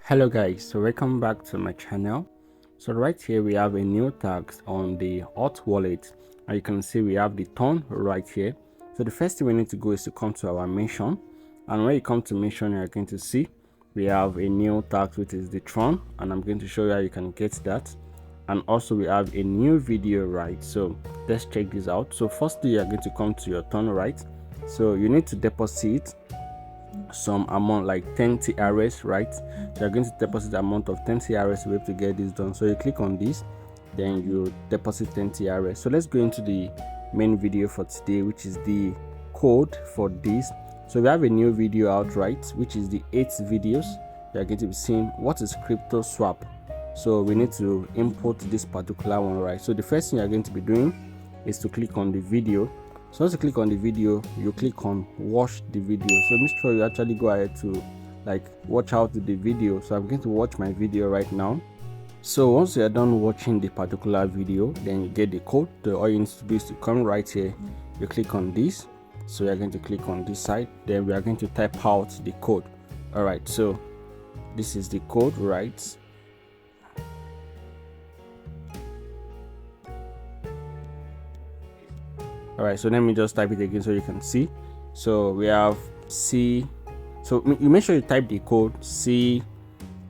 Hello guys, so welcome back to my channel. So right here we have a new task on the hot wallet, and you can see we have the ton right here. So the first thing we need to go is to come to our mission, and when you come to mission, you're going to see we have a new task, which is the tron, and I'm going to show you how you can get that. And also we have a new video, right? So let's check this out. So firstly, you're going to come to your ton, right? So you need to deposit some amount like 10 TRS, right? So you're going to deposit the amount of 10 TRS to be able to get this done. So you click on this, then you deposit 10 TRS. So let's go into the main video for today, which is the code for this. So we have a new video out, right, which is the 8th videos. You're going to be seeing what is crypto swap. So we need to import this particular one, right? So the first thing you're going to be doing is to click on the video. So once you click on the video, you click on watch the video. So make sure you actually go ahead to watch out the video. So I'm going to watch my video right now. So once you're done watching the particular video, then you get the code. All you need to do is to come right here, you click on this. So you're going to click on this side, then we are going to type out the code. All right, so this is the code, right? All right, so let me just type it again so you can see. So we have C. So you make sure you type the code C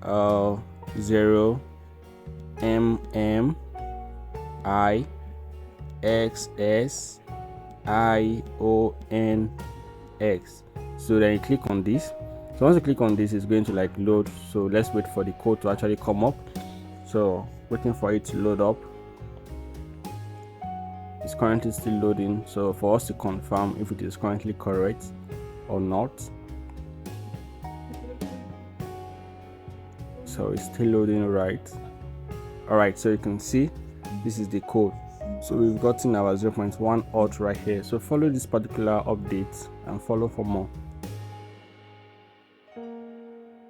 0 MM I X S I O N X. So then you click on this. So once you click on this, it's going to load. So let's wait for the code to actually come up. So waiting for it to load up. It's currently still loading, so for us to confirm if it is currently correct or not. So it's still loading, right? All right, so you can see this is the code. So we've gotten our 0.1 auth right here. So follow this particular update and follow for more.